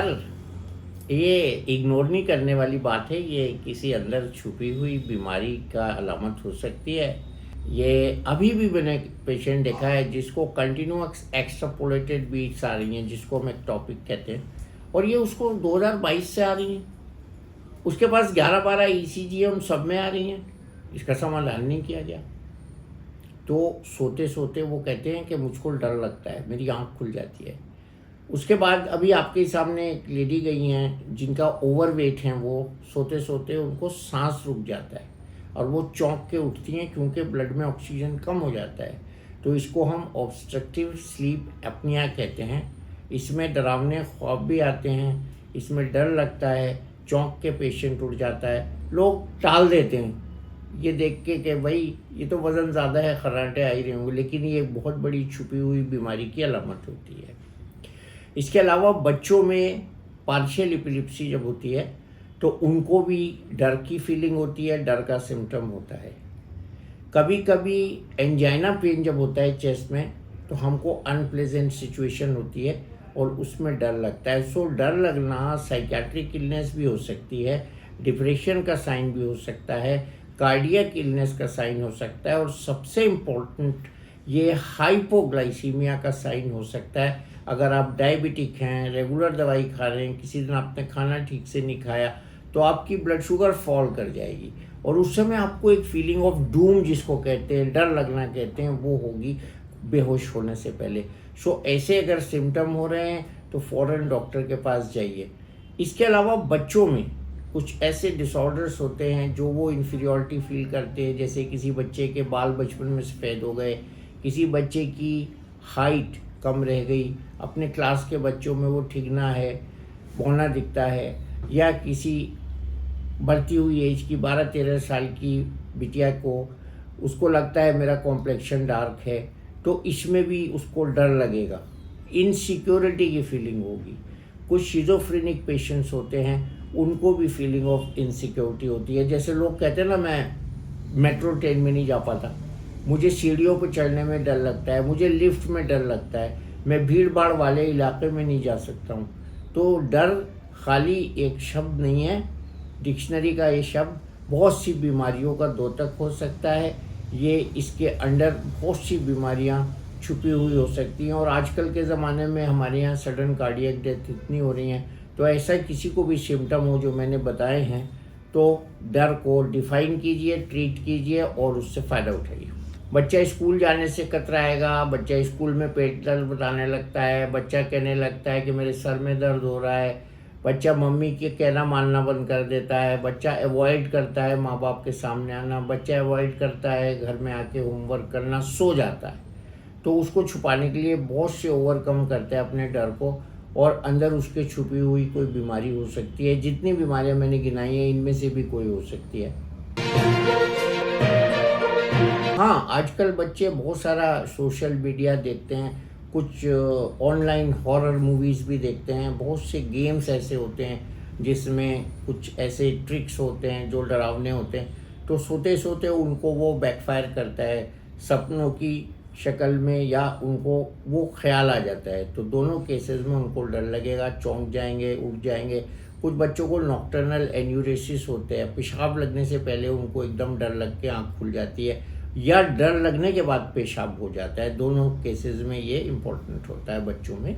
डर ये इग्नोर नहीं करने वाली बात है। ये किसी अंदर छुपी हुई बीमारी का अलामत हो सकती है। ये अभी भी मैंने पेशेंट देखा है जिसको कंटिन्यूअस एक्स्ट्रापोलेटेड बीट्स आ रही हैं, जिसको हम एक्टॉपिक कहते हैं, और ये उसको 2022 से आ रही हैं। उसके पास 11-12 ईसीजी है, उन सब में आ रही हैं। इसका समाधान नहीं किया गया। तो सोते सोते वो कहते हैं कि मुझको डर लगता है, मेरी आँख खुल जाती है। उसके बाद अभी आपके सामने एक लेडी गई हैं जिनका ओवरवेट है, वो सोते सोते उनको सांस रुक जाता है और वो चौंक के उठती हैं क्योंकि ब्लड में ऑक्सीजन कम हो जाता है। तो इसको हम ऑब्स्ट्रक्टिव स्लीप एपनिया कहते हैं। इसमें डरावने ख्वाब भी आते हैं, इसमें डर लगता है, चौंक के पेशेंट उठ जाता है। लोग टाल देते हैं ये देख के कि भाई ये तो वज़न ज़्यादा है, खर्राटे आ ही रहे होंगे, लेकिन ये एक बहुत बड़ी छुपी हुई बीमारी की अलामत होती है। इसके अलावा बच्चों में पार्शियल एपिलेप्सी जब होती है तो उनको भी डर की फीलिंग होती है, डर का सिम्टम होता है। कभी कभी एंजाइना पेन जब होता है चेस्ट में तो हमको अनप्लेजेंट सिचुएशन होती है और उसमें डर लगता है। सो डर लगना साइकियाट्रिक इलनेस भी हो सकती है, डिप्रेशन का साइन भी हो सकता है, कार्डियक इलनेस का साइन हो सकता है, और सबसे इम्पोर्टेंट ये हाइपोग्लाइसीमिया का साइन हो सकता है। अगर आप डायबिटिक हैं, रेगुलर दवाई खा रहे हैं, किसी दिन आपने खाना ठीक से नहीं खाया तो आपकी ब्लड शुगर फॉल कर जाएगी और उस समय आपको एक फीलिंग ऑफ डूम जिसको कहते हैं, डर लगना कहते हैं, वो होगी बेहोश होने से पहले। सो ऐसे अगर सिम्टम हो रहे हैं तो फ़ौरन डॉक्टर के पास जाइए। इसके अलावा बच्चों में कुछ ऐसे डिसऑर्डर्स होते हैं जो वो इन्फीरियॉरिटी फील करते हैं, जैसे किसी बच्चे के बाल बचपन में सफ़ेद हो गए, किसी बच्चे की हाइट कम रह गई, अपने क्लास के बच्चों में वो ठिगना है, बौना दिखता है, या किसी बढ़ती हुई एज की 12-13 साल की बिटिया को उसको लगता है मेरा कॉम्प्लेक्शन डार्क है, तो इसमें भी उसको डर लगेगा, इनसिक्योरिटी की फीलिंग होगी। कुछ शिज़ोफ्रेनिक पेशेंट्स होते हैं, उनको भी फीलिंग ऑफ इनसिक्योरिटी होती है। जैसे लोग कहते हैं ना, मैं मेट्रो ट्रेन में नहीं जा पाता, मुझे सीढ़ियों पर चढ़ने में डर लगता है, मुझे लिफ्ट में डर लगता है, मैं भीड़ भाड़ वाले इलाके में नहीं जा सकता हूँ। तो डर खाली एक शब्द नहीं है, डिक्शनरी का ये शब्द बहुत सी बीमारियों का द्योतक हो सकता है। ये इसके अंडर बहुत सी बीमारियाँ छुपी हुई हो सकती हैं, और आजकल के ज़माने में हमारे यहाँ सडन कार्डियक डेथ इतनी हो रही हैं। तो ऐसा किसी को भी सिम्टम हो जो मैंने बताए हैं तो डर को डिफाइन कीजिए, ट्रीट कीजिए और उससे फ़ायदा उठाइए। बच्चा स्कूल जाने से कतराएगा, बच्चा स्कूल में पेट दर्द बताने लगता है, बच्चा कहने लगता है कि मेरे सर में दर्द हो रहा है, बच्चा मम्मी के कहना मानना बंद कर देता है, बच्चा अवॉइड करता है माँ बाप के सामने आना, बच्चा अवॉइड करता है घर में आके होमवर्क करना, सो जाता है। तो उसको छुपाने के लिए बहुत से ओवरकम करते हैं अपने डर को, और अंदर उसके छुपी हुई कोई बीमारी हो सकती है। जितनी बीमारियां मैंने गिनाई हैं इनमें से भी कोई हो सकती है। हाँ, आजकल बच्चे बहुत सारा सोशल मीडिया देखते हैं, कुछ ऑनलाइन हॉरर मूवीज़ भी देखते हैं, बहुत से गेम्स ऐसे होते हैं जिसमें कुछ ऐसे ट्रिक्स होते हैं जो डरावने होते हैं। तो सोते सोते उनको वो बैकफायर करता है, सपनों की शक्ल में, या उनको वो ख्याल आ जाता है। तो दोनों केसेस में उनको डर लगेगा, चौंक जाएंगे, उठ जाएंगे। कुछ बच्चों को नॉक्टर्नल एन्यूरेसिस होते हैं, पेशाब लगने से पहले उनको एकदम डर लग के आँख खुल जाती है, या डर लगने के बाद पेशाब हो जाता है। दोनों केसेस में ये इम्पोर्टेंट होता है बच्चों में।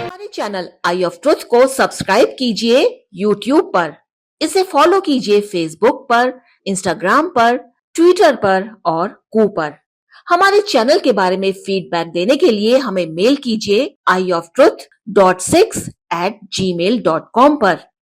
हमारे चैनल आई ऑफ ट्रुथ को सब्सक्राइब कीजिए YouTube पर, इसे फॉलो कीजिए Facebook पर, Instagram पर, Twitter पर और कू पर। हमारे चैनल के बारे में फीडबैक देने के लिए हमें मेल कीजिए ioftruth.6@gmail.com पर।